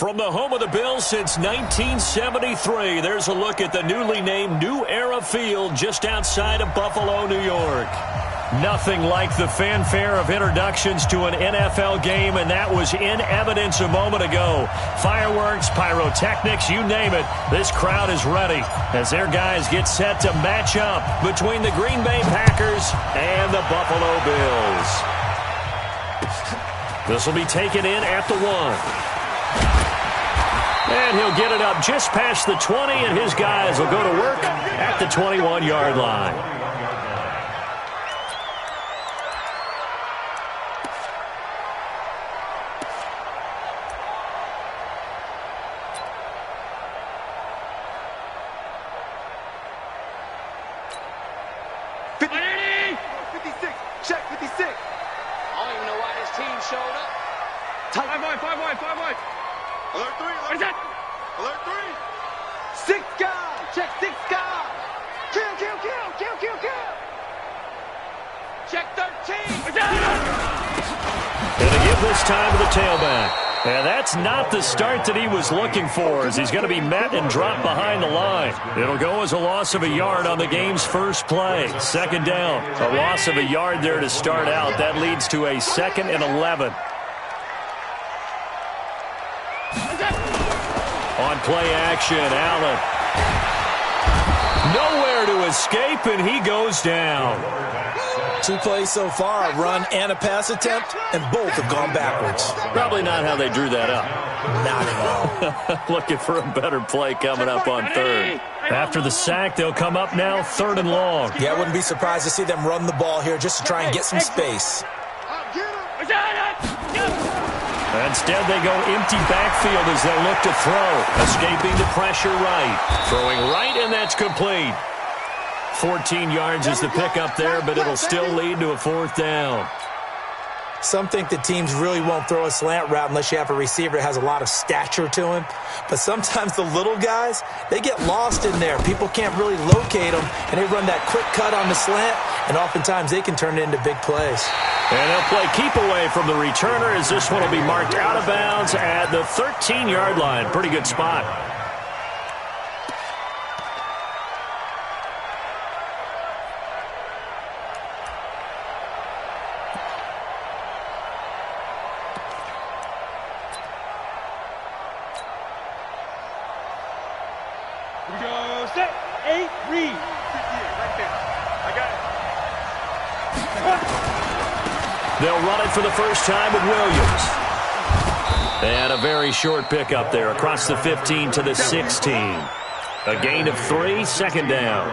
From the home of the Bills since 1973, there's a look at the newly named New Era Field just outside of Buffalo, New York. Nothing like the fanfare of introductions to an NFL game, and that was in evidence a moment ago. Fireworks, pyrotechnics, you name it. This crowd is ready as their guys get set to match up between the Green Bay Packers and the Buffalo Bills. This will be taken in at the 1. And he'll get it up just past the 20, and his guys will go to work at the 21-yard line. And that's not the start that he was looking for, as he's going to be met and dropped behind the line. It'll go as a loss of a yard on the game's first play. Second down. A loss of a yard there to start out. That leads to a 2nd and 11. On play action, Allen. Nowhere to escape, and he goes down. 2 plays so far, a run and a pass attempt, and both have gone backwards. Probably not how they drew that up. Not at all. Looking for a better play coming up on 3rd. After the sack, they'll come up now 3rd and long. Yeah, I wouldn't be surprised to see them run the ball here just to try and get some space. Instead, they go empty backfield as they look to throw. Escaping the pressure right. Throwing right, and that's complete. 14 yards is the pickup there, but it'll still lead to a 4th down. Some think that teams really won't throw a slant route unless you have a receiver that has a lot of stature to him. But sometimes the little guys, they get lost in there. People can't really locate them, and they run that quick cut on the slant, and oftentimes they can turn it into big plays. And they'll play keep away from the returner as this one will be marked out of bounds at the 13-yard line. Pretty good spot. They'll run it for the first time with Williams. And a very short pickup there across the 15 to the 16. A gain of 3, 2nd down.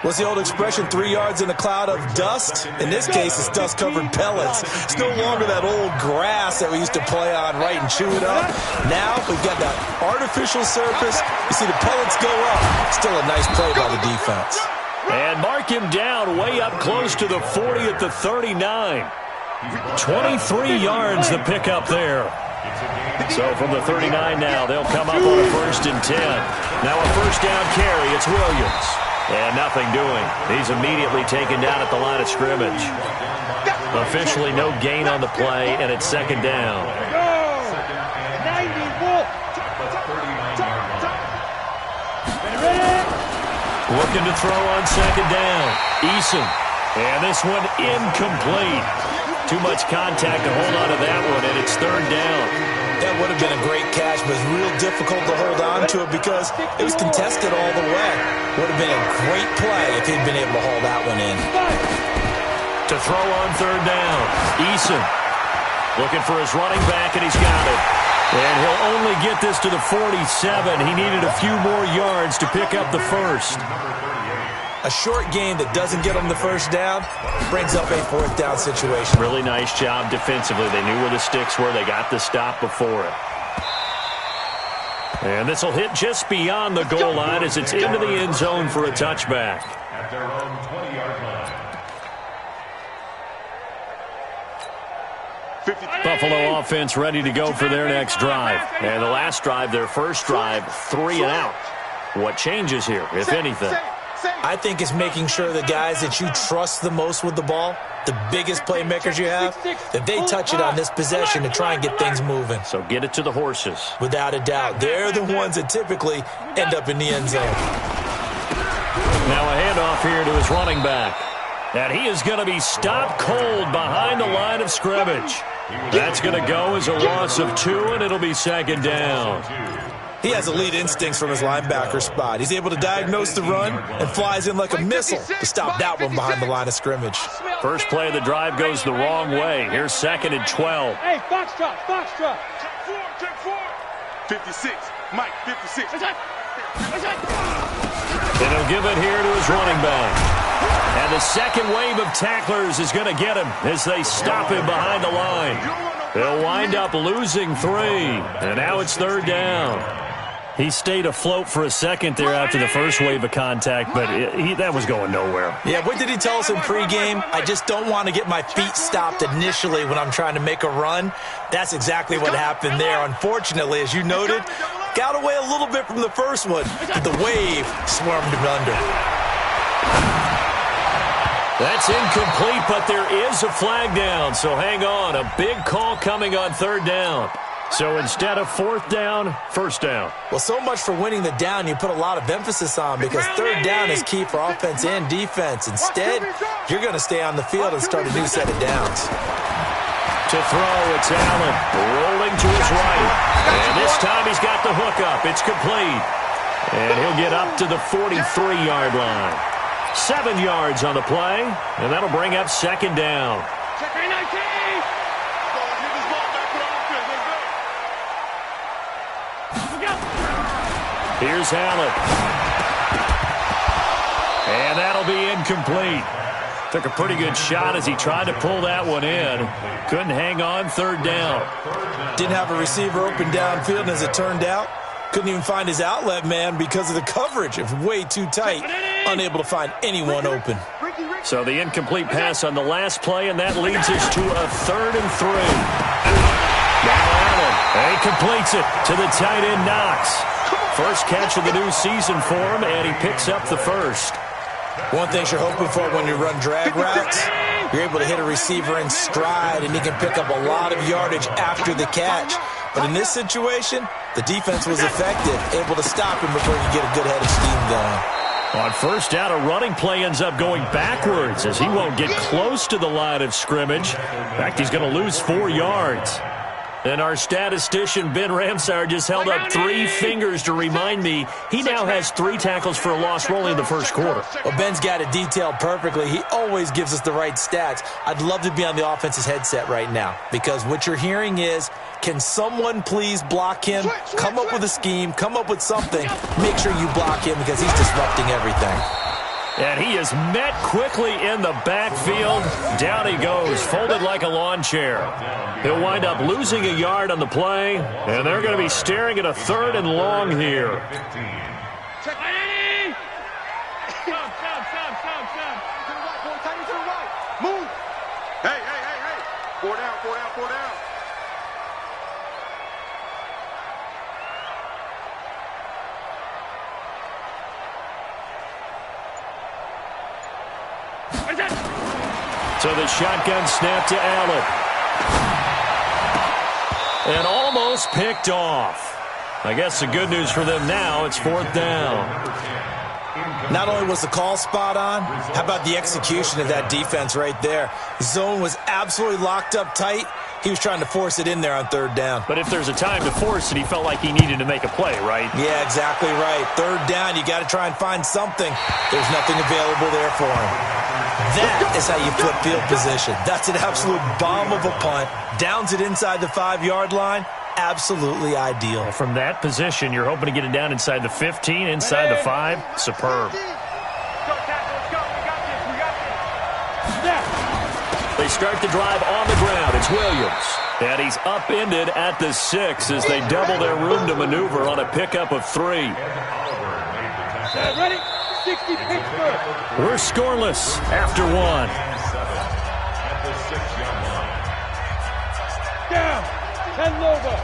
What's the old expression, 3 yards in a cloud of dust? In this case, it's dust-covered pellets. It's no longer that old grass that we used to play on, right, and chew it up. Now we've got that artificial surface. You see the pellets go up. Still a nice play by the defense. And mark him down way up close to the 40 at the 39. 23 yards the pickup there. So from the 39 now, they'll come up on a 1st and 10. Now a 1st down carry. It's Williams. And nothing doing. He's immediately taken down at the line of scrimmage. Officially no gain on the play, and it's 2nd down. Looking to throw on 2nd down. Eason. And this one incomplete. Too much contact to hold on to that one, and it's 3rd down. That would have been a great catch, but it's real difficult to hold on to it because it was contested all the way. Would have been a great play if he'd been able to haul that one in. To throw on 3rd down. Eason looking for his running back, and he's got it. And he'll only get this to the 47. He needed a few more yards to pick up the 1st. A short game that doesn't get them the 1st down brings up a 4th down situation. Really nice job defensively. They knew where the sticks were. They got the stop before it. And this will hit just beyond the goal line as it's into the end zone for a touchback. At their own 20-yard line. Buffalo offense ready to go for their next drive. And the last drive, their first drive, 3 and out. What changes here, if anything? I think it's making sure the guys that you trust the most with the ball the biggest playmakers you have, that they touch it on this possession to try and get things moving. So get it to the horses. Without a doubt. They're the ones that typically end up in the end zone. Now a handoff here to his running back. And he is going to be stopped cold behind the line of scrimmage. That's going to go as a loss of 2, and it'll be second down. He has elite instincts from his linebacker spot. He's able to diagnose the run and flies in like a missile to stop that one behind the line of scrimmage. First play of the drive goes the wrong way. Here's 2nd and 12. Hey, Foxtrot. Check 4. 56. Mike, 56. And he'll give it here to his running back. And the second wave of tacklers is going to get him as they stop him behind the line. They'll wind up losing 3. And now it's 3rd down. He stayed afloat for a second there after the first wave of contact, but that was going nowhere. Yeah, what did he tell us in pregame? I just don't want to get my feet stopped initially when I'm trying to make a run. That's exactly what happened there. Unfortunately, as you noted, got away a little bit from the first one, but the wave swarmed him under. That's incomplete, but there is a flag down, so hang on. A big call coming on 3rd down. So instead of 4th down, 1st down. Well, so much for winning the down you put a lot of emphasis on, because 3rd down is key for offense and defense. Instead, you're going to stay on the field and start a new set of downs. To throw, it's Allen rolling to his right. And this time he's got the hook up. It's complete. And he'll get up to the 43-yard line. 7 yards on the play, and that'll bring up 2nd down. Here's Allen. And that'll be incomplete. Took a pretty good shot as he tried to pull that one in. Couldn't hang on 3rd down. Didn't have a receiver open downfield, and as it turned out, couldn't even find his outlet man because of the coverage. It was way too tight. Unable to find anyone open. So the incomplete pass on the last play, and that leads us to a 3rd and 3. Now Allen, and he completes it to the tight end Knox. First catch of the new season for him, and he picks up the first. One thing you're hoping for when you run drag routes, you're able to hit a receiver in stride, and he can pick up a lot of yardage after the catch. But in this situation, the defense was effective, able to stop him before he could get a good head of steam going. On 1st down, a running play ends up going backwards as he won't get close to the line of scrimmage. In fact, he's going to lose 4 yards. And our statistician, Ben Ramsar, just held up 3 fingers to remind me he now has 3 tackles for a loss only in the first quarter. Well, Ben's got it detailed perfectly. He always gives us the right stats. I'd love to be on the offense's headset right now, because what you're hearing is, can someone please block him? Come up with a scheme, come up with something. Make sure you block him because he's disrupting everything. And he is met quickly in the backfield. Down he goes, folded like a lawn chair. He'll wind up losing a yard on the play, and they're going to be staring at a 3rd and long here. Stop. Move. Hey. 4 down. So the shotgun snap to Allen. And almost picked off. I guess the good news for them now, it's 4th down. Not only was the call spot on, how about the execution of that defense right there? Zone was absolutely locked up tight. He was trying to force it in there on 3rd down. But if there's a time to force it, he felt like he needed to make a play, right? Yeah, exactly right. 3rd down, you got to try and find something. There's nothing available there for him. That is how you flip field position. That's an absolute bomb of a punt. Downs it inside the 5-yard line. Absolutely ideal. From that position, you're hoping to get it down inside the 15, inside the 5. Superb. They start the drive on the ground. It's Williams. And he's upended at the 6 as they double their room to maneuver on a pickup of 3. Ready? 60 Pittsburgh. We're scoreless after 1. Down. 10 Lobo.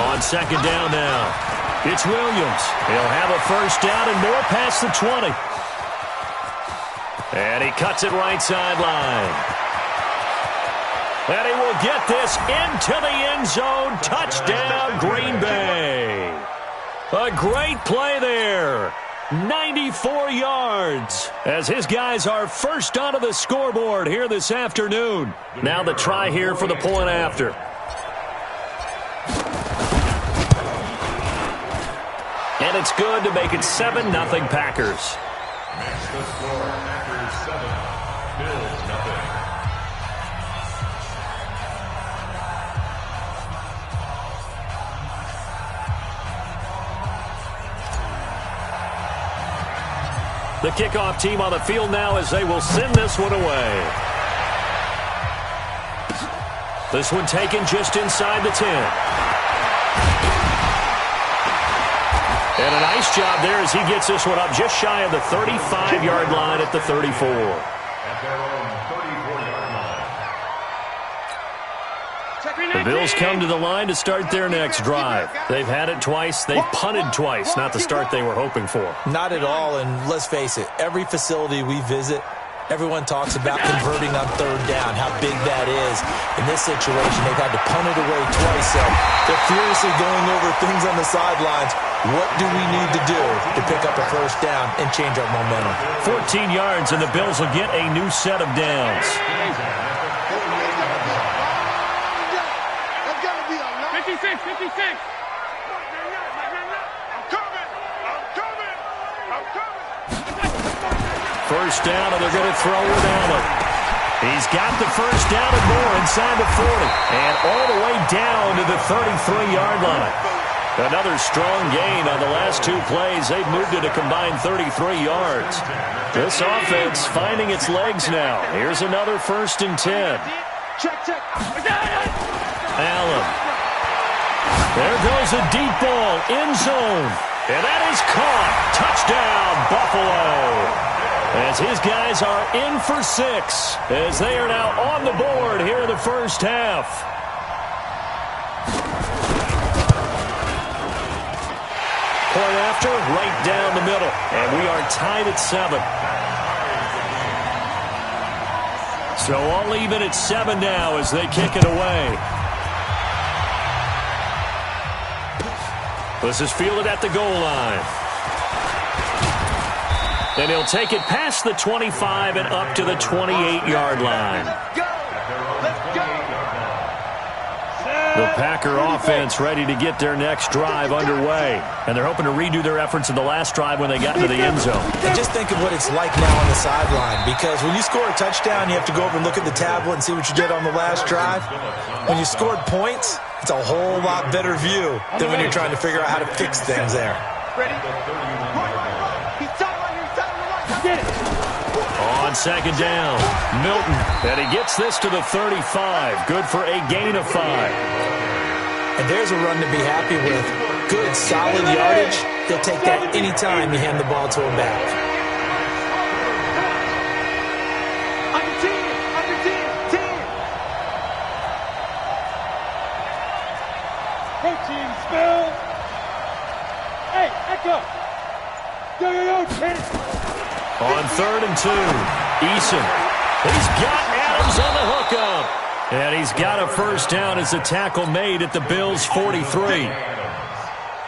On 2nd down now. It's Williams. He'll have a first down and more past the 20. And he cuts it right sideline. And he will get this into the end zone. Touchdown, Green Bay. A great play there. 94 yards as his guys are first onto the scoreboard here this afternoon. Now the try here for the point after. And it's good to make it 7-0 Packers. Next to score, Packers 7, Bills nothing. The kickoff team on the field now as they will send this one away. This one taken just inside the 10. And a nice job there as he gets this one up just shy of the 35-yard line at the 34. At their own 34-yard line. The Bills come to the line to start their next drive. They've had it twice. They've punted twice. Not the start they were hoping for. Not at all, and let's face it, every facility we visit, everyone talks about converting on third down, how big that is. In this situation, they've had to punt it away twice, so they're furiously going over things on the sidelines. What do we need to do to pick up a first down and change our momentum? 14 yards, and the Bills will get a new set of downs. 56. I'm coming. First down, and they're going to throw with Allen. He's got the first down and more inside the 40. And all the way down to the 33-yard line. Another strong gain on the last two plays. They've moved it a combined 33 yards. This offense finding its legs now. Here's another 1st and 10. Check. Allen. There goes a deep ball, end zone. And that is caught. Touchdown, Buffalo. As his guys are in for 6. As they are now on the board here in the first half. Point after, right down the middle. And we are tied at 7. So all even at 7 now as they kick it away. This is fielded at the goal line. And he'll take it past the 25 and up to the 28-yard line. The Packer offense ready to get their next drive underway. And they're hoping to redo their efforts in the last drive when they got into the end zone. And just think of what it's like now on the sideline, because when you score a touchdown, you have to go over and look at the tablet and see what you did on the last drive. When you scored points, it's a whole lot better view than when you're trying to figure out how to fix things there. Ready? On second down, Milton, and he gets this to the 35. Good for a gain of 5. And there's a run to be happy with. Good, solid yardage. He'll take that anytime you hand the ball to him back. Under 10. 10. Protein spill. Hey, Echo. Yo, 10. On 3rd and 2, Eason. He's got Adams on the hookup. And he's got a first down as the tackle made at the Bills' 43.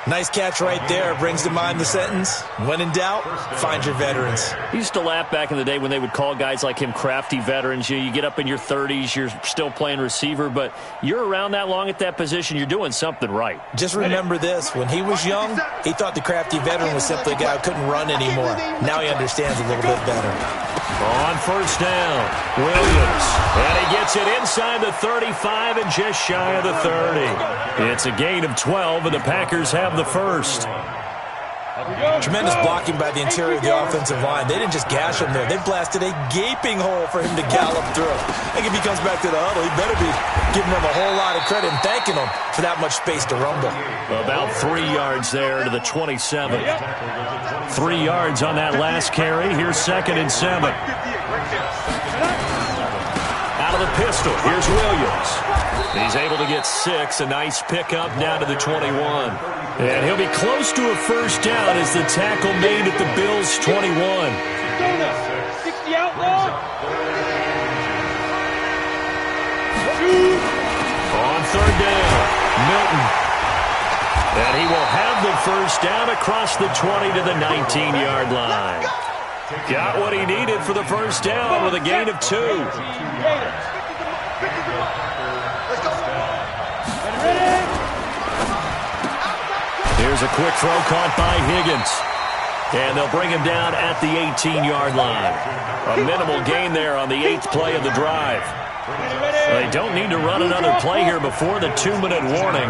Nice catch right there. Brings to mind the sentence, when in doubt, find your veterans. I used to laugh back in the day when they would call guys like him crafty veterans. You get up in your 30s, you're still playing receiver, but you're around that long at that position, you're doing something right. Just remember this. When he was young, he thought the crafty veteran was simply a guy who couldn't run anymore. Now he understands a little bit better. On first down, Williams. And he gets it inside the 35 and just shy of the 30. It's a gain of 12, and the Packers have the first. Tremendous blocking by the interior of the offensive line. They didn't just gash him there. They blasted a gaping hole for him to gallop through. I think if he comes back to the huddle, he better be giving them a whole lot of credit and thanking them for that much space to rumble. About 3 yards there to the 27. 3 yards on that last carry. Here's 2nd and 7. Out of the pistol, here's Williams. He's able to get 6. A nice pickup down to the 21. And he'll be close to a first down as the tackle made at the Bills' 21. 60 outlaw. On third down, Milton. And he will have the first down across the 20 to the 19-yard line. Got what he needed for the first down with a gain of 2. Here's a quick throw caught by Higgins. And they'll bring him down at the 18-yard line. A minimal gain there on the 8th play of the drive. They don't need to run another play here before the 2-minute warning.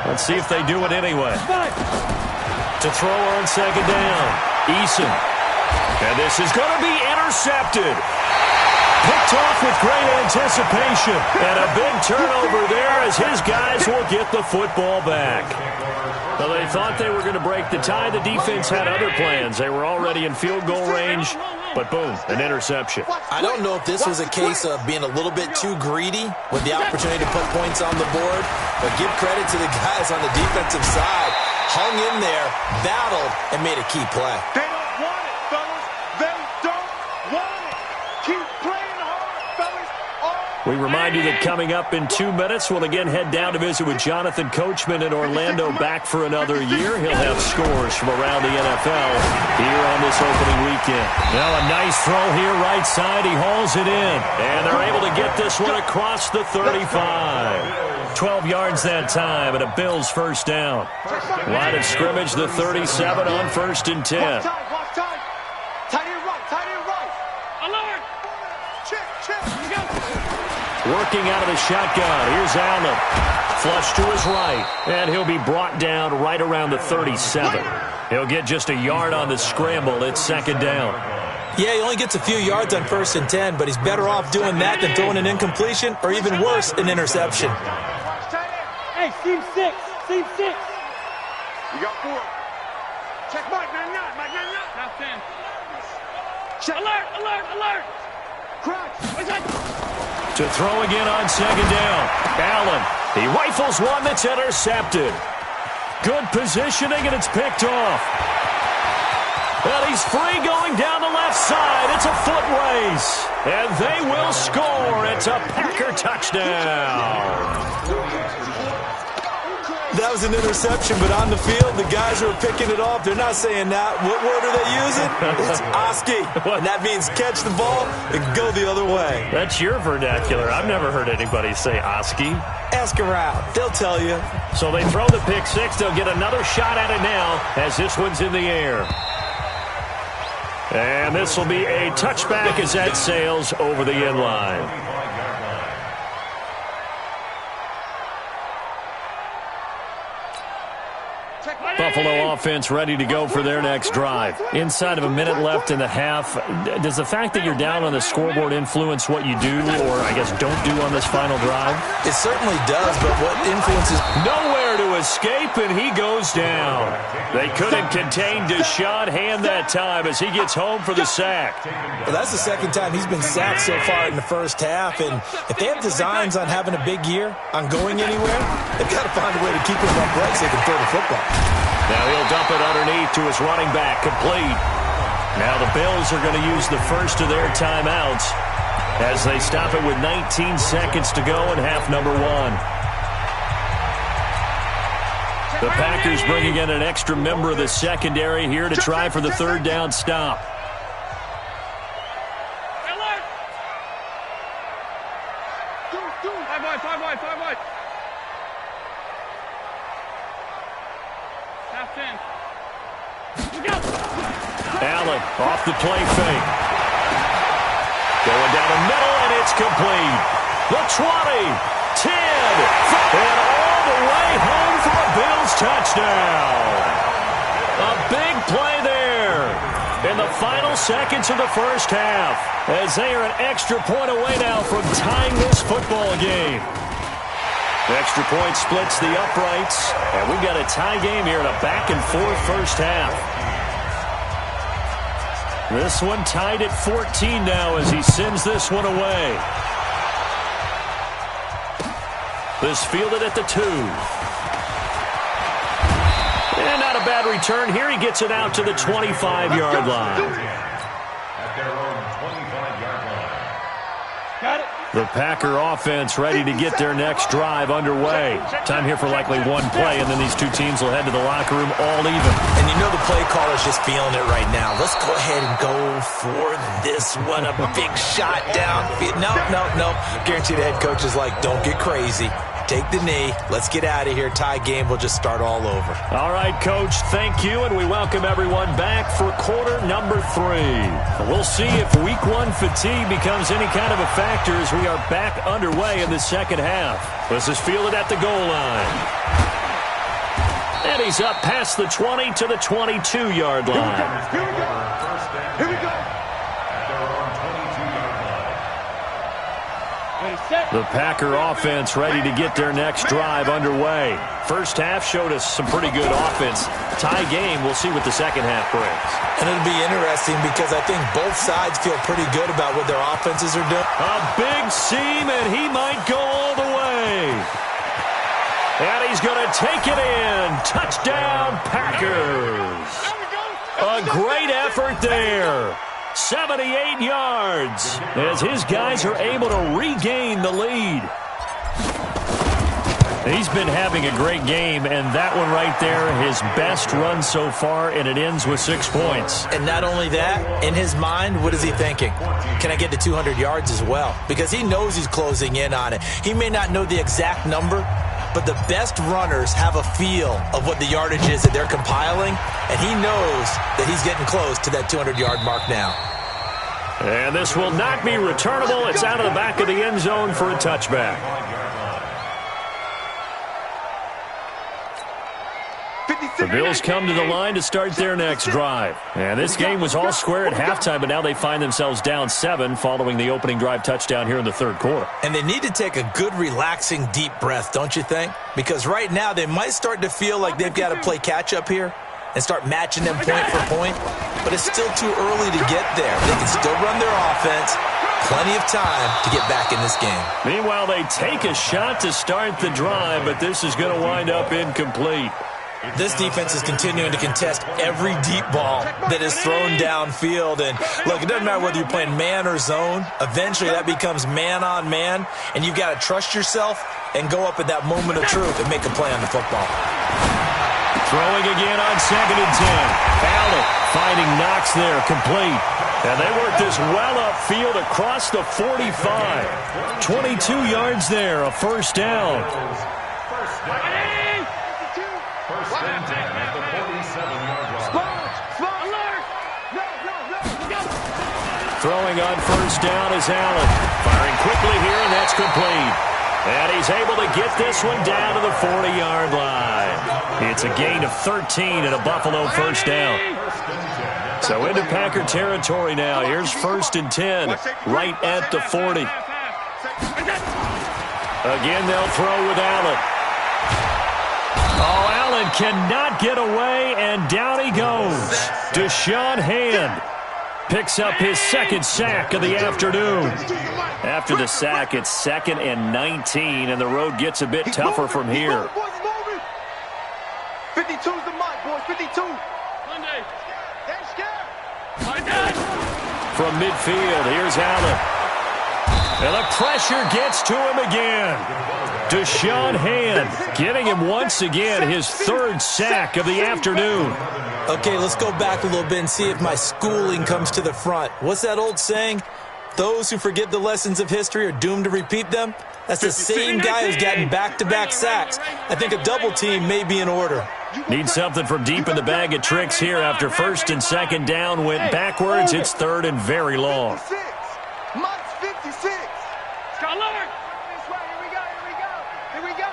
Let's see if they do it anyway. To throw on second down, Eason. And this is going to be intercepted. Picked off with great anticipation. And a big turnover there as his guys will get the football back. Well, they thought they were going to break the tie. The defense had other plans. They were already in field goal range. But boom, an interception. I don't know if this was a case of being a little bit too greedy with the opportunity to put points on the board. But give credit to the guys on the defensive side. Hung in there, battled, and made a key play. They don't want it, fellas. They don't want it. Keep playing hard, fellas. We remind you that coming up in 2 minutes, we'll again head down to visit with Jonathan Coachman in Orlando, back for another year. He'll have scores from around the NFL here on this opening weekend. Now a nice throw here right side. He hauls it in. And they're able to get this one across the 35. 12 yards that time and a Bills first down. Line of scrimmage, the 37 on 1st and 10. Tight end right. Alert. Check. Working out of the shotgun. Here's Allen. Flush to his right. And he'll be brought down right around the 37. He'll get just a yard on the scramble. It's second down. Yeah, he only gets a few yards on 1st and 10, but he's better off doing that than throwing an incompletion or even worse, an interception. Hey, seam 6. You got 4. Check Mike 99. Top 10. Check. Alert. Crouch. To throw again on second down. Allen. He rifles one that's intercepted. Good positioning, and it's picked off. But he's free going down the left side. It's a foot race. And they will score. It's a Packer touchdown. That was an interception, but on the field, the guys who are picking it off, they're not saying that. What word are they using? It's Oski. And that means catch the ball and go the other way. That's your vernacular. I've never heard anybody say Oski. Ask around. They'll tell you. So they throw the pick six. They'll get another shot at it now as this one's in the air. And this will be a touchback as that sails over the end line. Buffalo offense ready to go for their next drive. Inside of a minute left in the half, does the fact that you're down on the scoreboard influence what you do, or I guess don't do on this final drive? It certainly does, but what influences... Nowhere to escape, and he goes down. They couldn't contain Deshaun Hand that time as he gets home for the sack. Well, that's the second time he's been sacked so far in the first half, and if they have designs on having a big year, on going anywhere, they've got to find a way to keep him upright so they can throw the football. Now he'll dump it underneath to his running back, complete. Now the Bills are going to use the first of their timeouts as they stop it with 19 seconds to go in half number 1. The Packers bringing in an extra member of the secondary here to try for the third down stop. Five wide. Allen off the play fake. Going down the middle, and it's complete. The 20, 10, and all the way home for a Bills touchdown. A big play there in the final seconds of the first half as they are an extra point away now from tying this football game. The extra point splits the uprights, and we've got a tie game here in a back-and-forth first half. This one tied at 14 now as he sends this one away. This fielded at the 2. And not a bad return here. He gets it out to the 25-yard line. At their own 25-yard line. Got it. The Packer offense ready to get their next drive underway. Time here for likely one play, and then these two teams will head to the locker room all even. And you know the play caller's just feeling it right now. Let's go ahead and go for this one. A big shot down. No. Guarantee the head coach is like, don't get crazy. Take the knee. Let's get out of here. Tie game will just start all over. All right, Coach, thank you, and we welcome everyone back for quarter number 3. We'll see if week 1 fatigue becomes any kind of a factor as we are back underway in the second half. This is fielded at the goal line. And he's up past the 20 to the 22-yard line. Here we go. At their own 22-yard line. The Packer offense ready to get their next drive underway. First half showed us some pretty good offense. Tie game, we'll see what the second half brings. And it'll be interesting because I think both sides feel pretty good about what their offenses are doing. A big seam, and he might go all the way. And he's going to take it in. Touchdown, Packers. A great effort there. 78 yards as his guys are able to regain the lead. He's been having a great game, and that one right there, his best run so far, and it ends with 6 points. And not only that, in his mind, what is he thinking? Can I get to 200 yards as well? Because he knows he's closing in on it. He may not know the exact number, but the best runners have a feel of what the yardage is that they're compiling, and he knows that he's getting close to that 200-yard mark now. And this will not be returnable. It's out of the back of the end zone for a touchback. The Bills come to the line to start their next drive. And this game was all square at halftime, but now they find themselves down 7 following the opening drive touchdown here in the third quarter. And they need to take a good, relaxing, deep breath, don't you think? Because right now they might start to feel like they've got to play catch-up here and start matching them point for point. But it's still too early to get there. They can still run their offense. Plenty of time to get back in this game. Meanwhile, they take a shot to start the drive, but this is going to wind up incomplete. This defense is continuing to contest every deep ball that is thrown downfield. And look, it doesn't matter whether you're playing man or zone. Eventually that becomes man on man, and you've got to trust yourself and go up at that moment of truth and make a play on the football. Throwing again on 2nd and 10. Allen finding Knox there, complete. And they work this well upfield across the 45. 22 yards there, a first down. First and 10 at the 47-yard line. Throwing on first down is Allen. Firing quickly here, and that's complete. And he's able to get this one down to the 40-yard line. It's a gain of 13 and a Buffalo first down. So into Packer territory now. Here's 1st and 10, right at the 40. Again, they'll throw with Allen. Oh, Allen cannot get away, and down he goes. Deshaun Hand picks up his 2nd sack of the afternoon. After the sack, it's 2nd and 19, and the road gets a bit tougher from here. 52's the mark, boys. 52. Monday. They're scared. From midfield, here's Allen. And the pressure gets to him again. Deshaun Hand getting him once again his 3rd sack of the afternoon. Okay, let's go back a little bit and see if my schooling comes to the front. What's that old saying? Those who forget the lessons of history are doomed to repeat them. That's the same guy who's gotten back-to-back sacks. I think a double team may be in order. Need something from deep in the bag of tricks here after 1st and 2nd down went backwards. It's 3rd and very long. Mike's 56. Scott Lord. This way. Here we go. Here we go.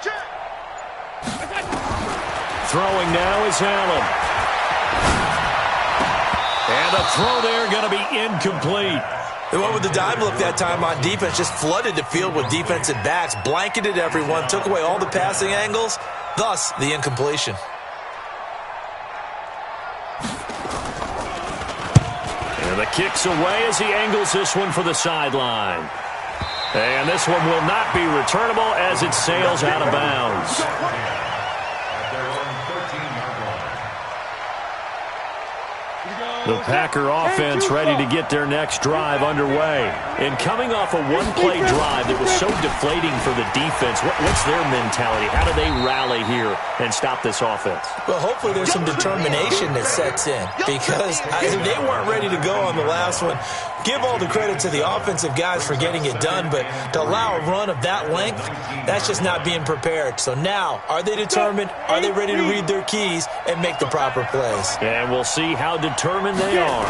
Check. Throwing now is Allen. And the throw there going to be incomplete. They went with the dime look that time on defense, just flooded the field with defensive backs, blanketed everyone, took away all the passing angles, thus the incompletion. And the kick's away as he angles this one for the sideline. And this one will not be returnable as it sails out of bounds. The Packer offense ready to get their next drive underway. And coming off a one-play drive that was so deflating for the defense, what's their mentality? How do they rally here and stop this offense? Well, hopefully there's some determination that sets in because they weren't ready to go on the last one. Give all the credit to the offensive guys for getting it done, but to allow a run of that length, that's just not being prepared. So now, are they determined? Are they ready to read their keys and make the proper plays? And we'll see how determined they are.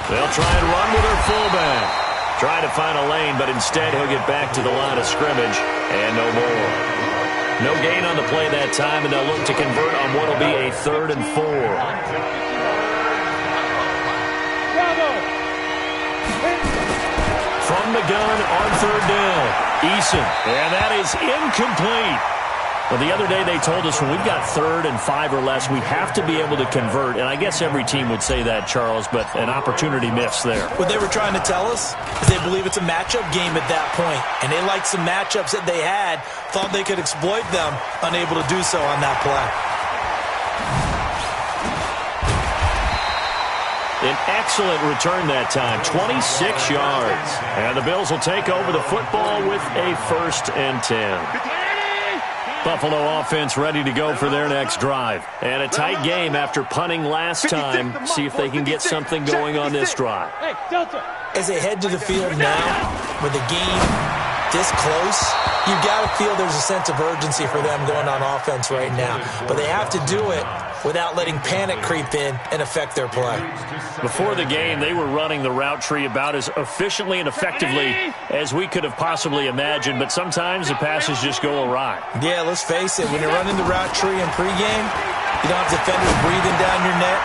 They'll try and run with their fullback. Try to find a lane, but instead he'll get back to the line of scrimmage and no more. No gain on the play that time, and they'll look to convert on what will be a 3rd and 4. From the gun on 3rd down, Eason, and that is incomplete. Well, the other day they told us when we've got 3rd and 5 or less, we have to be able to convert, and I guess every team would say that, Charles, but an opportunity missed there. What they were trying to tell us is they believe it's a matchup game at that point, and they liked some matchups that they had, thought they could exploit them, unable to do so on that play. An excellent return that time, 26 yards. And the Bills will take over the football with a 1st and 10. Buffalo offense ready to go for their next drive. And a tight game after punting last time. See if they can get something going on this drive. As they head to the field now, with the game this close, you've got to feel there's a sense of urgency for them going on offense right now. But they have to do it without letting panic creep in and affect their play. Before the game, they were running the route tree about as efficiently and effectively as we could have possibly imagined, but sometimes the passes just go awry. Yeah, let's face it, when you're running the route tree in pregame, you don't have defenders breathing down your neck.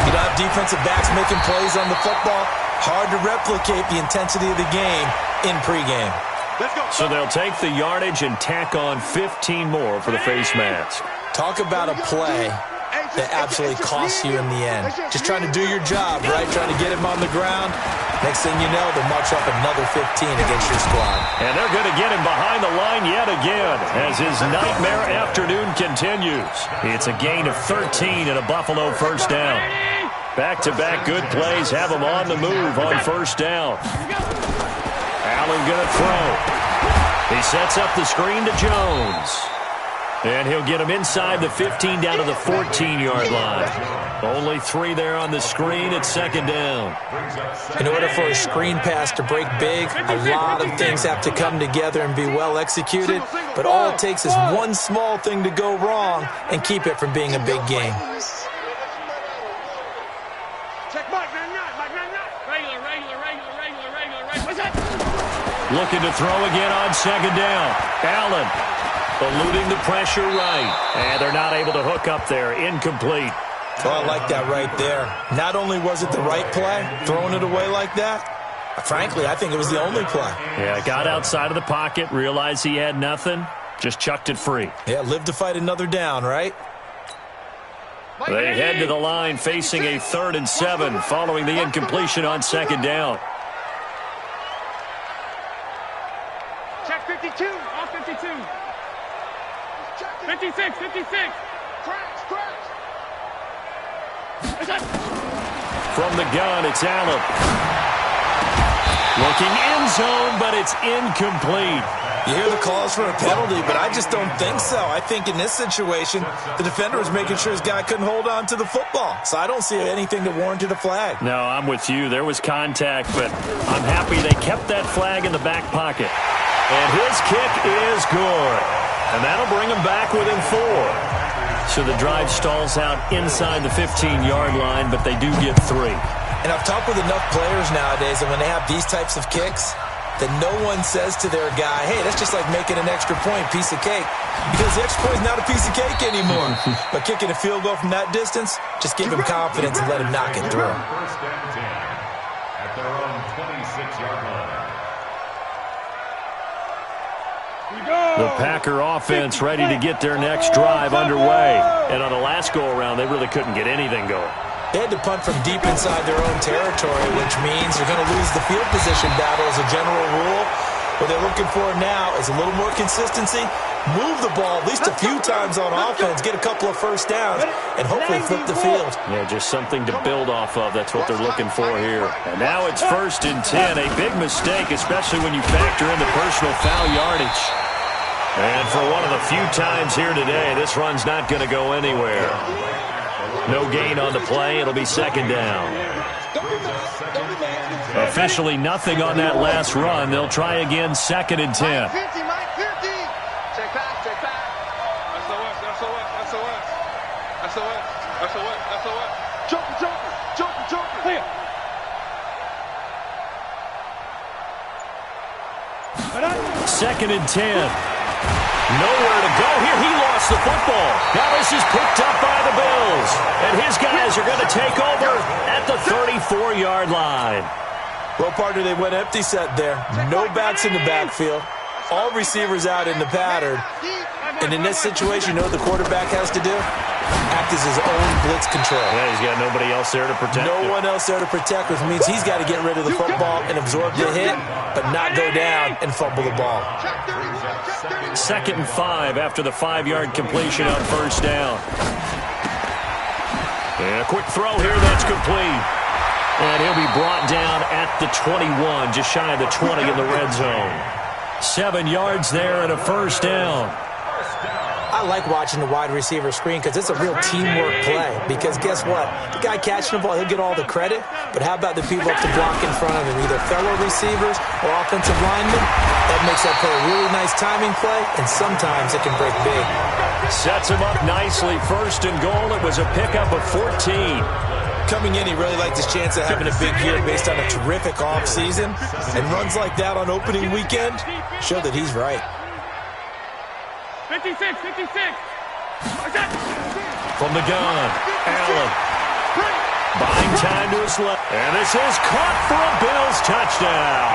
You don't have defensive backs making plays on the football. Hard to replicate the intensity of the game in pregame. So they'll take the yardage and tack on 15 more for the face mask. Talk about a play that absolutely costs you in the end. Just trying to do your job, right? Trying to get him on the ground. Next thing you know, they'll march up another 15 against your squad. And they're going to get him behind the line yet again as his nightmare afternoon continues. It's a gain of 13 and a Buffalo 1st down. Back-to-back good plays have him on the move on 1st down. Allen going to throw. He sets up the screen to Jones. And he'll get him inside the 15 down to the 14-yard line. Only 3 there on the screen at 2nd down. In order for a screen pass to break big, a lot of things have to come together and be well executed. But all it takes is one small thing to go wrong and keep it from being a big game. Looking to throw again on 2nd down. Allen eluding the pressure right. And they're not able to hook up there. Incomplete. Oh, I like that right there. Not only was it the right play, throwing it away like that, frankly, I think it was the only play. Yeah, got outside of the pocket, realized he had nothing, just chucked it free. Yeah, live to fight another down, right? They head to the line facing a 3rd and 7 following the incompletion on 2nd down. Check 52, all 52. 56, 56. Crash. From the gun, it's Allen. Looking end zone, but it's incomplete. You hear the calls for a penalty, but I just don't think so. I think in this situation, the defender was making sure his guy couldn't hold on to the football. So I don't see anything that warranted a flag. No, I'm with you. There was contact, but I'm happy they kept that flag in the back pocket. And his kick is good. And that'll bring him back within 4. So the drive stalls out inside the 15-yard line, but they do get 3. And I've talked with enough players nowadays that when they have these types of kicks, that no one says to their guy, hey, that's just like making an extra point, piece of cake. Because the extra point is not a piece of cake anymore. But kicking a field goal from that distance, just give him confidence and let him knock it through. 1st and 10 at their own 26-yard line. The Packer offense ready to get their next drive underway. And on the last go-around, they really couldn't get anything going. They had to punt from deep inside their own territory, which means you're going to lose the field position battle as a general rule. What they're looking for now is a little more consistency, move the ball at least a few times on offense, get a couple of first downs, and hopefully flip the field. Yeah, just something to build off of. That's what they're looking for here. And now it's 1st and 10. A big mistake, especially when you factor in the personal foul yardage. And for one of the few times here today, this run's not going to go anywhere. No gain on the play. It'll be 2nd down. Officially nothing on that last run. They'll try again, 2nd and 10. Check back, check back. SOS. Joker. Here. 2nd and 10. Nowhere to go here. He lost the football. Now this is picked up by the Bills. And his guys are going to take over at the 34-yard line. Well, partner, they went empty set there. No backs in the backfield. All receivers out in the pattern. And in this situation, you know what the quarterback has to do? Act as his own blitz control. Yeah, he's got nobody else there to protect him. No one else there to protect, which means he's got to get rid of the football and absorb the hit, but not go down and fumble the ball. 2nd and 5 after the 5-yard completion on 1st down. And a quick throw here, that's complete. And he'll be brought down at the 21, just shy of the 20 in the red zone. 7 yards there and a 1st down. I like watching the wide receiver screen because it's a real teamwork play. Because guess what? The guy catching the ball, he'll get all the credit. But how about the people up to block in front of him, either fellow receivers or offensive linemen? That makes that play a really nice timing play, and sometimes it can break big. Sets him up nicely. 1st and goal. It was a pickup of 14. Coming in, he really liked his chance of having a big year based on a terrific offseason. And runs like that on opening weekend show that he's right. 56. From the gun, Allen. Buying time to his left. And this is caught for a Bills touchdown.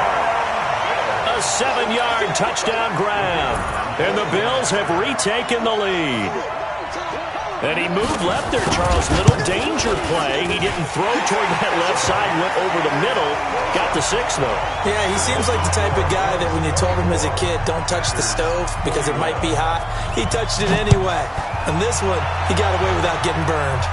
A 7-yard touchdown grab. And the Bills have retaken the lead. And he moved left there, Charles. Little danger play. He didn't throw toward that left side, went over the middle. Got the 6, though. Yeah, he seems like the type of guy that when you told him as a kid, don't touch the stove because it might be hot, he touched it anyway. And this one, he got away without getting burned.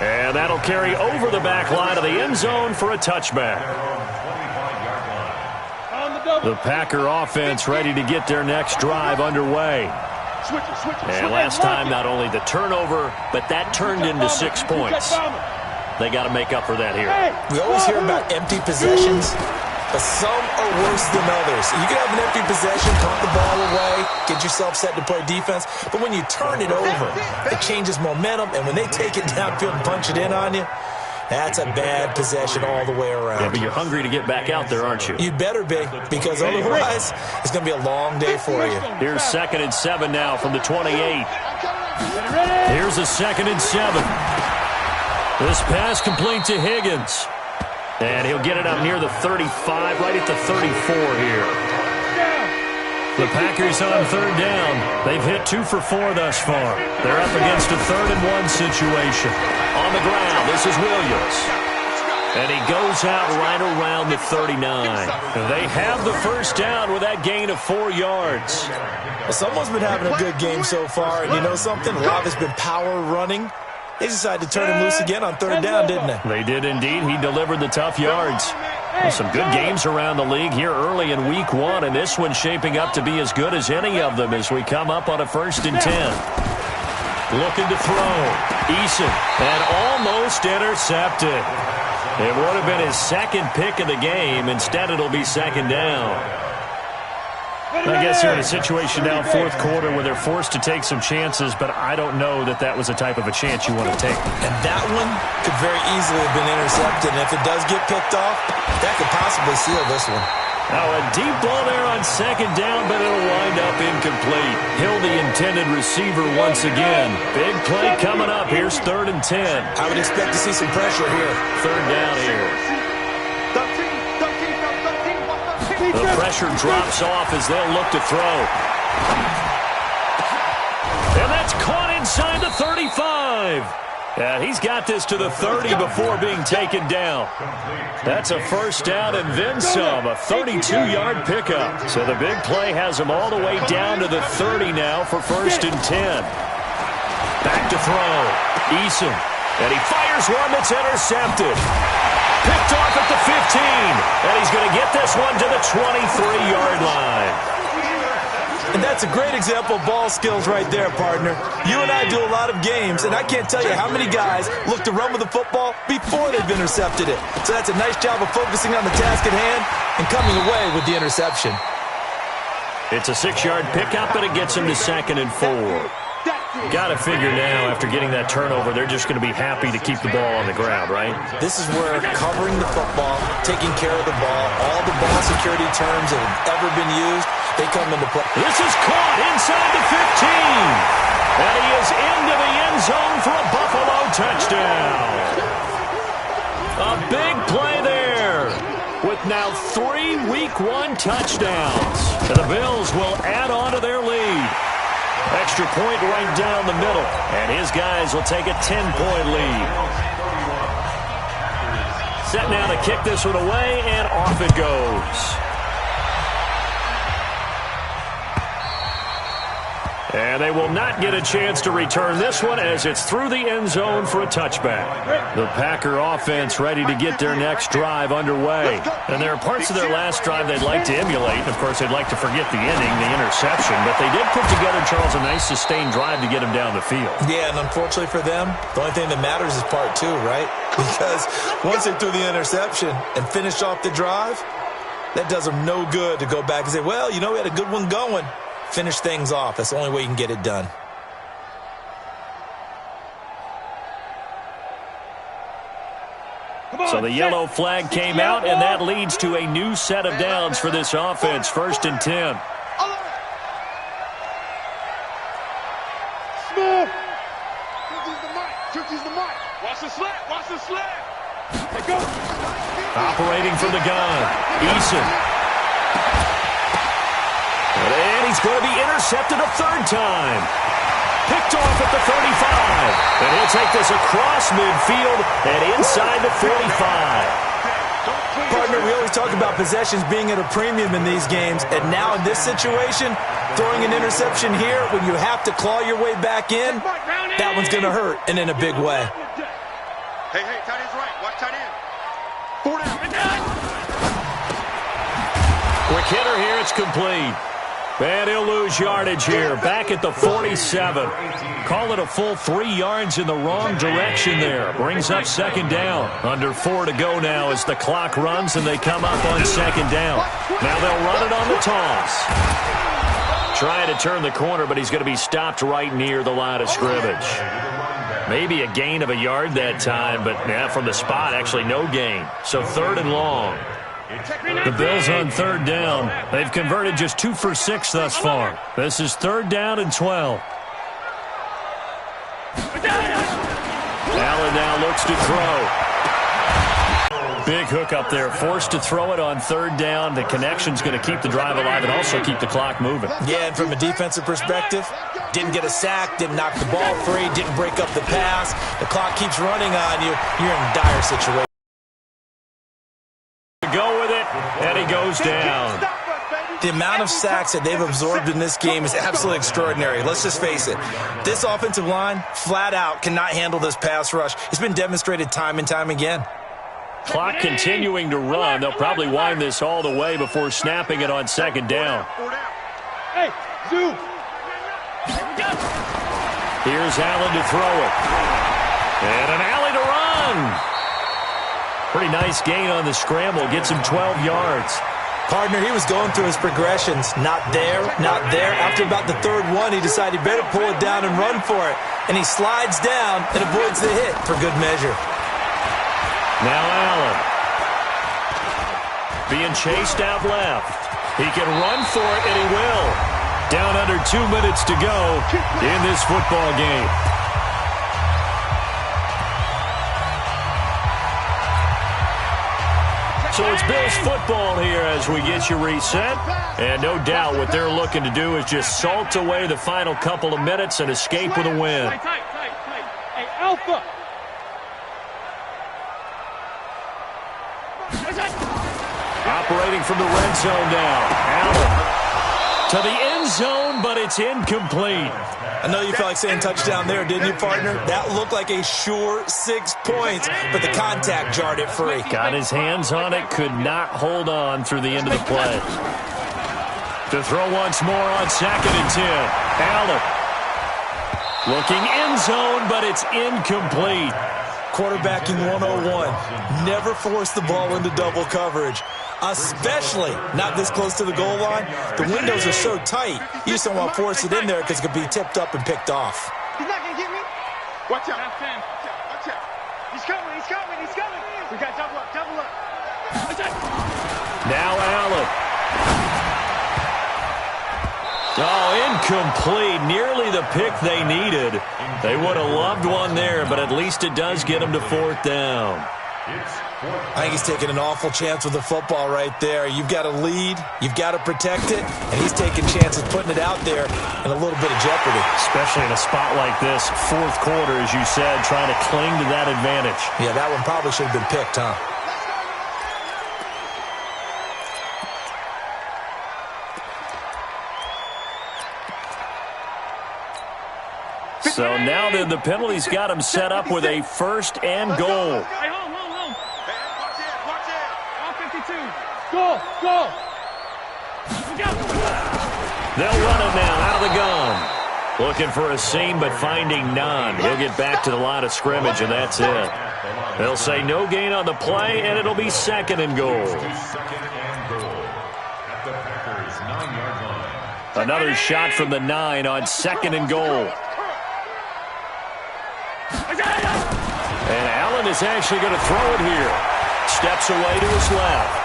And that'll carry over the back line of the end zone for a touchback. The Packer offense ready to get their next drive underway. And last time, not only the turnover, but that turned into 6 points. They got to make up for that here. We always hear about empty possessions, but some are worse than others. You can have an empty possession, punt the ball away, get yourself set to play defense, but when you turn it over, it changes momentum, and when they take it downfield and punch it in on you, that's a bad possession all the way around. Yeah, but you're hungry to get back out there, aren't you? You better be, because otherwise, it's going to be a long day for you. Here's 2nd and 7 now from the 28. Here's a 2nd and 7. This pass complete to Higgins. And he'll get it up near the 35, right at the 34 here. The Packers on 3rd down. They've hit 2 for 4 thus far. They're up against a 3rd and 1 situation. On the ground, this is Williams. And he goes out right around the 39. They have the 1st down with that gain of 4 yards. Well, someone's been having a good game so far, and you know something? A lot has been power running. They decided to turn him loose again on 3rd down, didn't they? They did indeed. He delivered the tough yards. Well, some good games around the league here early in week 1, and this one's shaping up to be as good as any of them as we come up on a 1st and 10. Looking to throw. Eason, and almost intercepted. It would have been his 2nd pick of the game. Instead, it'll be 2nd down. I guess you're in a situation now, 4th quarter, where they're forced to take some chances, but I don't know that that was the type of a chance you want to take. And that one could very easily have been intercepted, and if it does get picked off, that could possibly seal this one. Now a deep ball there on 2nd down, but it'll wind up incomplete. Hill, the intended receiver once again. Big play coming up. Here's 3rd and 10. I would expect to see some pressure here. 3rd down here. The pressure drops off as they'll look to throw. And that's caught inside the 35. And he's got this to the 30 before being taken down. That's a first down and then some, a 32-yard pickup. So the big play has him all the way down to the 30 now for 1st and 10. Back to throw. Eason. And he fires one that's intercepted. Picked off at the 15. And he's going to get this one to the 23-yard line. And that's a great example of ball skills right there, partner. You and I do a lot of games, and I can't tell you how many guys look to run with the football before they've intercepted it. So that's a nice job of focusing on the task at hand and coming away with the interception. It's a 6-yard pickup, and it gets him to 2nd and 4. Got to figure now, after getting that turnover, they're just going to be happy to keep the ball on the ground, right? This is where covering the football, taking care of the ball, all the ball security terms that have ever been used, they come into play. This is caught inside the 15. And he is into the end zone for a Buffalo touchdown. A big play there with now 3 Week 1 touchdowns. And the Bills will add on to their lead. Extra point right down the middle. And his guys will take a 10-point lead. Set now to kick this one away, and off it goes. And they will not get a chance to return this one as it's through the end zone for a touchback. The Packer offense ready to get their next drive underway. And there are parts of their last drive they'd like to emulate. Of course, they'd like to forget the ending, the interception. But they did put together, Charles, a nice sustained drive to get him down the field. Yeah, and unfortunately for them, the only thing that matters is part 2, right? Because once they threw the interception and finished off the drive, that does them no good to go back and say, well, you know, we had a good one going. Finish things off. That's the only way you can get it done. So the yellow flag came out, and that leads to a new set of downs for this offense. 1st and 10. Smooth. Cookies the mic. Watch the slap. Watch the slap. Hey, go. Operating from the gun. Eason. And he's going to be intercepted a 3rd time. Picked off at the 35. And he'll take this across midfield and inside the 45. Partner, we always talk about possessions being at a premium in these games. And now in this situation, throwing an interception here when you have to claw your way back in, that one's going to hurt, and in a big way. Hey, tight end's right. Watch tight end. 4 down. Quick hitter here. It's complete. And he'll lose yardage here. Back at the 47. Call it a full 3 yards in the wrong direction there. Brings up 2nd down. Under 4 to go now as the clock runs and they come up on 2nd down. Now they'll run it on the toss. Trying to turn the corner, but he's going to be stopped right near the line of scrimmage. Maybe a gain of a yard that time, but from the spot, actually no gain. So 3rd and long. The Bills on 3rd down. They've converted just 2 for 6 thus far. This is 3rd down and 12. Allen now looks to throw. Big hook up there. Forced to throw it on 3rd down. The connection's going to keep the drive alive and also keep the clock moving. Yeah, and from a defensive perspective, didn't get a sack, didn't knock the ball free, didn't break up the pass. The clock keeps running on you. You're in a dire situation. Go with it, and he goes down. The amount of sacks that they've absorbed in this game is absolutely extraordinary. Let's just face it. This offensive line, flat out, cannot handle this pass rush. It's been demonstrated time and time again. Clock continuing to run. They'll probably wind this all the way before snapping it on 2nd down. Hey, Zoo. Here's Allen to throw it. And an alley to run. Pretty nice gain on the scramble. Gets him 12 yards. Partner, he was going through his progressions. Not there, not there. After about the 3rd one, he decided he better pull it down and run for it. And he slides down and avoids the hit for good measure. Now Allen. Being chased out left. He can run for it, and he will. Down under 2 minutes to go in this football game. So it's Bills football here as we get you reset. And no doubt what they're looking to do is just salt away the final couple of minutes and escape with a win. Hey, Alpha, Operating from the red zone now. Allen to the end zone, but it's incomplete. I know you felt like saying touchdown there, didn't you, partner? That looked like a sure 6 points, but the contact jarred it free. Got his hands on it, could not hold on through the end of the play. To throw once more on 2nd and 10. Allen looking end zone, but it's incomplete. Quarterbacking 101. Never force the ball into double coverage, especially not this close to the goal line. The windows are so tight, you just don't want to force it in there because it could be tipped up and picked off. He's not going to get me. Watch out. Watch out. He's coming. We got double up. Now Allen. Oh, incomplete. Nearly the pick they needed. They would have loved one there, but at least it does get them to 4th down. I think he's taking an awful chance with the football right there. You've got to lead, you've got to protect it, and he's taking chances putting it out there in a little bit of jeopardy. Especially in a spot like this, 4th quarter, as you said, trying to cling to that advantage. Yeah, that one probably should have been picked, huh? So now then the penalty's got him set up with a 1st and goal. Hey, home. Watch it. All 52. Go. They'll run it now out of the gun. Looking for a seam, but finding none. He'll get back to the line of scrimmage, and that's it. They'll say no gain on the play, and it'll be 2nd and goal. Another shot from the 9 on 2nd and goal. And Allen is actually going to throw it here. Steps away to his left.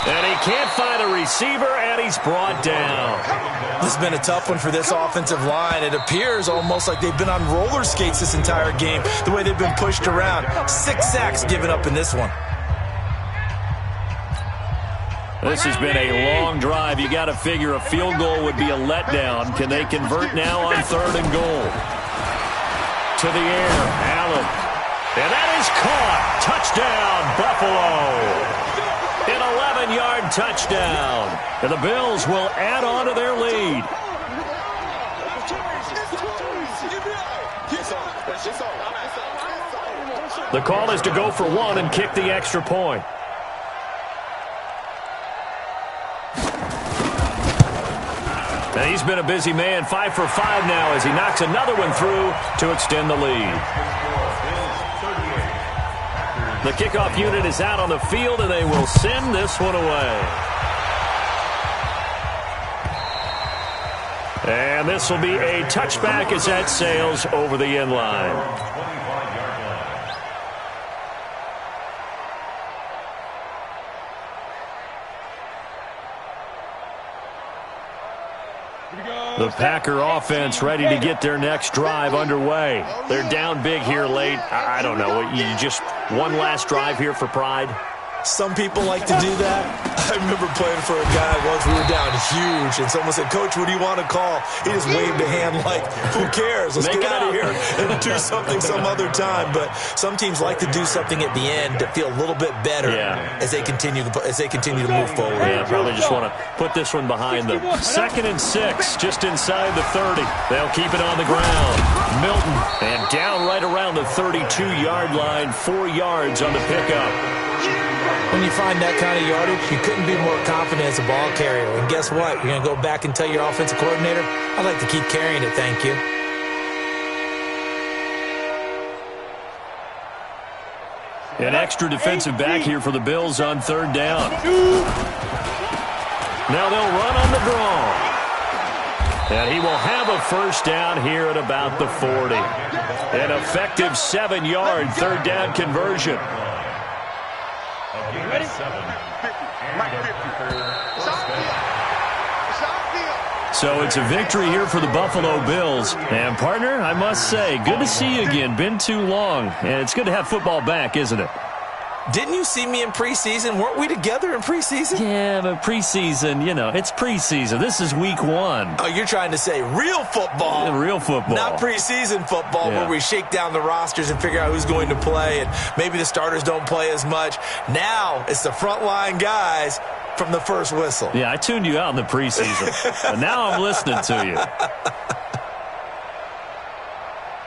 And he can't find a receiver, and he's brought down. This has been a tough one for this offensive line. It appears almost like they've been on roller skates this entire game, the way they've been pushed around. 6 sacks given up in this one. This has been a long drive. You got to figure a field goal would be a letdown. Can they convert now on 3rd and goal? To the air, Allen. And that is caught. Touchdown, Buffalo. An 11-yard touchdown. And the Bills will add on to their lead. The call is to go for 1 and kick the extra point. And he's been a busy man, 5 for 5 now as he knocks another one through to extend the lead. The kickoff unit is out on the field, and they will send this one away. And this will be a touchback as that sails over the end line. The Packer offense ready to get their next drive underway. They're down big here late. I don't know. You just one last drive here for pride? Some people like to do that. I remember playing for a guy once. We were down huge, and someone said, "Coach, what do you want to call?" He just waved a hand like, "Who cares? Let's get out of here and do something some other time." But some teams like to do something at the end to feel a little bit better as they continue to move forward. Yeah, probably just want to put this one behind them. 2nd and 6, just inside the 30. They'll keep it on the ground. Milton, and down right around the 32-yard line, 4 yards on the pickup. When you find that kind of yardage, you couldn't be more confident as a ball carrier. And guess what? You're going to go back and tell your offensive coordinator, "I'd like to keep carrying it, thank you." An extra defensive back here for the Bills on 3rd down. Now they'll run on the draw. And he will have a 1st down here at about the 40. An effective 7-yard 3rd down conversion. Ready? So it's a victory here for the Buffalo Bills. And, partner, I must say, good to see you again. Been too long. And it's good to have football back, isn't it? Didn't you see me in preseason? Weren't we together in preseason? Yeah, but preseason, it's preseason. This is week 1. Oh, you're trying to say real football. Yeah, real football. Not preseason football where we shake down the rosters and figure out who's going to play, and maybe the starters don't play as much. Now it's the frontline guys from the first whistle. Yeah, I tuned you out in the preseason, but now I'm listening to you.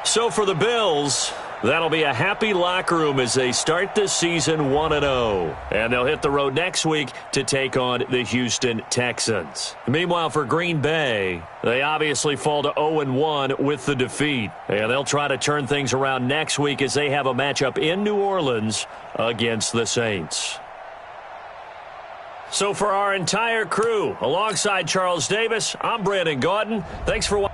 So for the Bills, that'll be a happy locker room as they start this season 1-0. And they'll hit the road next week to take on the Houston Texans. Meanwhile, for Green Bay, they obviously fall to 0-1 with the defeat. And they'll try to turn things around next week as they have a matchup in New Orleans against the Saints. So for our entire crew, alongside Charles Davis, I'm Brandon Gaudin. Thanks for watching.